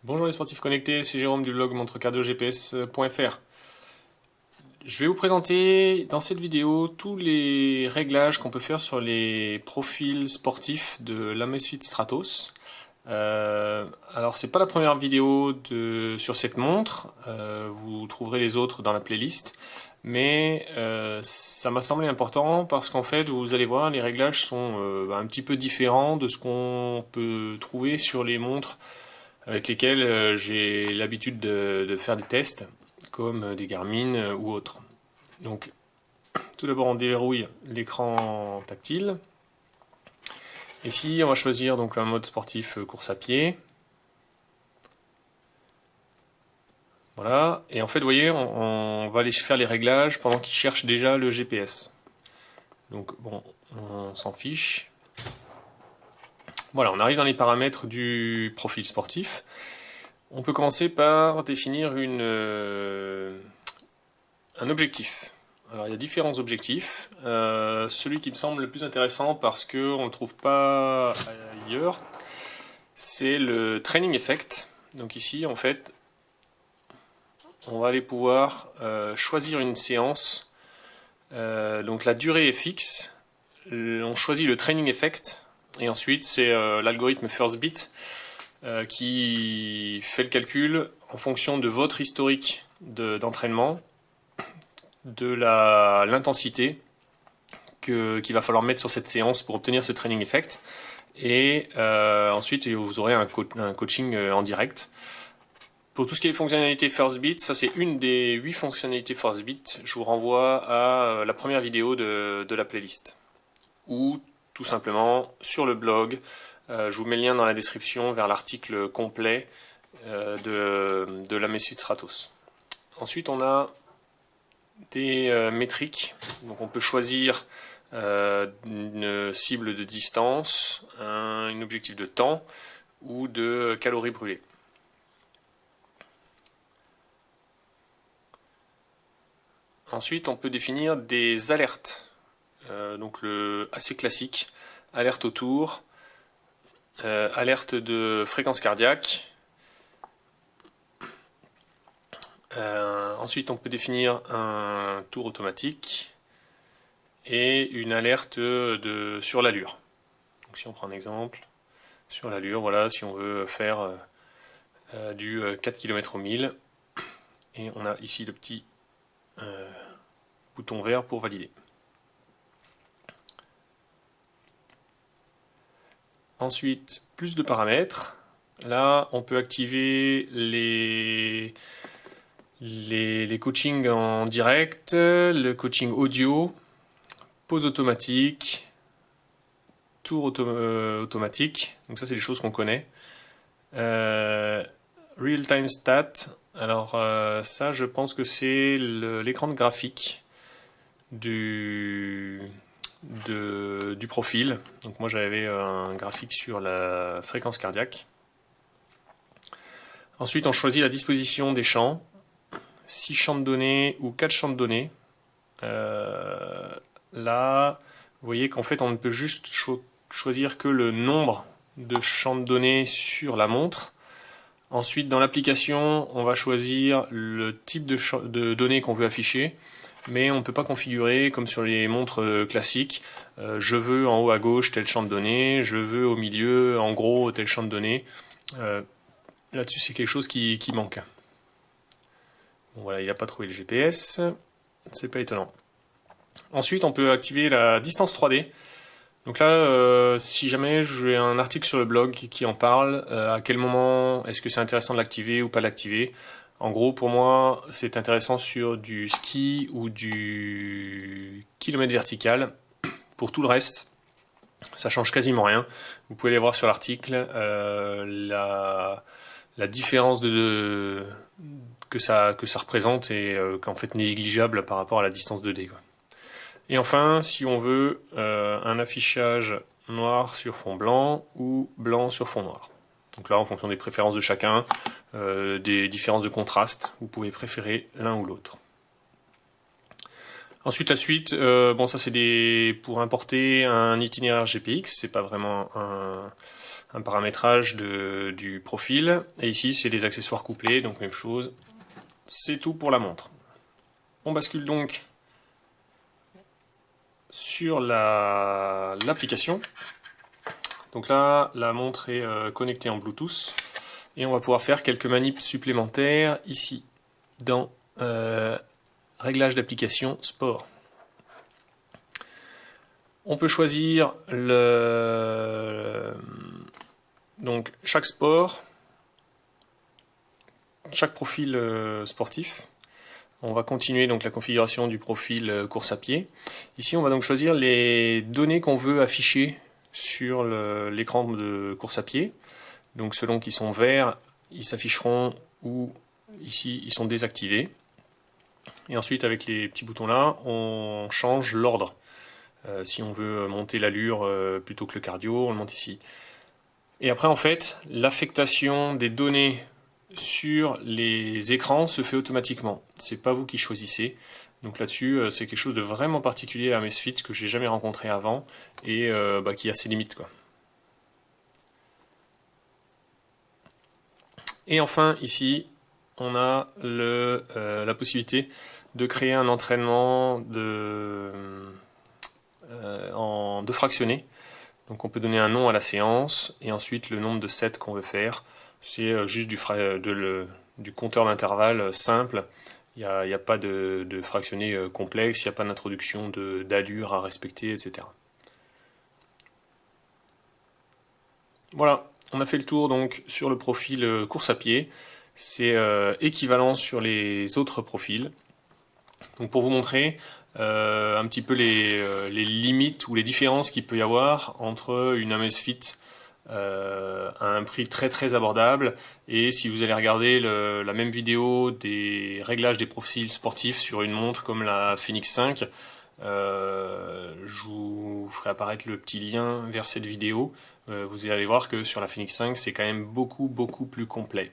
Bonjour les sportifs connectés, c'est Jérôme du blog montrecardiogps.fr. Je vais vous présenter dans cette vidéo tous les réglages qu'on peut faire sur les profils sportifs de l'Amazfit Stratos. Alors c'est pas la première vidéo sur cette montre, vous trouverez les autres dans la playlist, mais ça m'a semblé important parce qu'en fait vous allez voir les réglages sont un petit peu différents de ce qu'on peut trouver sur les montres avec lesquels j'ai l'habitude de faire des tests, comme des Garmin ou autres. Donc, tout d'abord, on déverrouille l'écran tactile. Ici, on va choisir donc un mode sportif course à pied. Voilà, et en fait, vous voyez, on va aller faire les réglages pendant qu'il cherche déjà le GPS. Donc, bon, on s'en fiche. Voilà, on arrive dans les paramètres du profil sportif. On peut commencer par définir un objectif. Alors il y a différents objectifs. Celui qui me semble le plus intéressant parce qu'on ne le trouve pas ailleurs, c'est le Training Effect. Donc ici en fait, on va aller pouvoir choisir une séance. Donc la durée est fixe. On choisit le Training Effect. Et ensuite c'est l'algorithme FirstBeat qui fait le calcul en fonction de votre historique d'entraînement, de l'intensité qu'il va falloir mettre sur cette séance pour obtenir ce training effect. Et ensuite, vous aurez un coaching en direct. Pour tout ce qui est fonctionnalité FirstBeat, ça c'est une des 8 fonctionnalités FirstBeat. Je vous renvoie à la première vidéo de la playlist. Ou tout simplement sur le blog. Je vous mets le lien dans la description vers l'article complet de l'Amazfit Stratos. Ensuite, on a des métriques. Donc, on peut choisir une cible de distance, un objectif de temps ou de calories brûlées. Ensuite, on peut définir des alertes. Donc, assez classique, alerte au tour, alerte de fréquence cardiaque. Ensuite, on peut définir un tour automatique et une alerte sur l'allure. Donc, si on prend un exemple, sur l'allure, voilà, si on veut faire du 4 km au 1000, et on a ici le petit bouton vert pour valider. Ensuite, plus de paramètres. Là, on peut activer les coachings en direct, le coaching audio, pause automatique, tour automatique. Donc ça, c'est des choses qu'on connaît. Real time stat. Alors ça, je pense que c'est l'écran de graphique du profil. Donc moi j'avais un graphique sur la fréquence cardiaque. Ensuite on choisit la disposition des champs, 6 champs de données ou 4 champs de données. Là vous voyez qu'en fait on ne peut juste choisir que le nombre de champs de données sur la montre. Ensuite dans l'application on va choisir le type de données qu'on veut afficher. Mais on ne peut pas configurer comme sur les montres classiques. Je veux en haut à gauche tel champ de données, je veux au milieu en gros tel champ de données. Là-dessus c'est quelque chose qui manque. Bon, voilà, il n'a pas trouvé le GPS, c'est pas étonnant. Ensuite on peut activer la distance 3D. Donc là, si jamais j'ai un article sur le blog qui en parle, à quel moment est-ce que c'est intéressant de l'activer ou pas l'activer? En gros, pour moi, c'est intéressant sur du ski ou du kilomètre vertical. Pour tout le reste, ça change quasiment rien. Vous pouvez aller voir sur l'article la différence que ça représente et qu'en fait négligeable par rapport à la distance 2D. Et enfin, si on veut un affichage noir sur fond blanc ou blanc sur fond noir. Donc là, en fonction des préférences de chacun, des différences de contraste, vous pouvez préférer l'un ou l'autre. Ensuite, la suite, bon, ça c'est pour importer un itinéraire GPX, c'est pas vraiment un paramétrage du profil. Et ici, c'est les accessoires couplés, donc même chose. C'est tout pour la montre. On bascule donc sur l'application. Donc là, la montre est connectée en Bluetooth. Et on va pouvoir faire quelques manips supplémentaires ici, dans Réglages d'application sport. On peut choisir donc chaque sport, chaque profil sportif. On va continuer donc la configuration du profil course à pied. Ici, on va donc choisir les données qu'on veut afficher sur l'écran de course à pied. Donc selon qu'ils sont verts, ils s'afficheront, ou ici ils sont désactivés. Et ensuite, avec les petits boutons là, on change l'ordre. Si on veut monter l'allure plutôt que le cardio, on le monte ici. Et après, en fait, l'affectation des données sur les écrans se fait automatiquement. C'est pas vous qui choisissez. Donc là-dessus, c'est quelque chose de vraiment particulier à Amazfit que j'ai jamais rencontré avant et qui a ses limites, quoi. Et enfin, ici, on a la possibilité de créer un entraînement de fractionné. Donc on peut donner un nom à la séance et ensuite le nombre de sets qu'on veut faire. C'est juste du compteur d'intervalle simple. Il n'y a pas de fractionné complexe, il n'y a pas d'introduction d'allure à respecter, etc. Voilà, on a fait le tour donc sur le profil course à pied. C'est équivalent sur les autres profils. Donc pour vous montrer un petit peu les limites ou les différences qu'il peut y avoir entre une Amazfit à un prix très très abordable et si vous allez regarder la même vidéo des réglages des profils sportifs sur une montre comme la Fenix 5, je vous ferai apparaître le petit lien vers cette vidéo. Vous allez voir que sur la Fenix 5 c'est quand même beaucoup plus complet.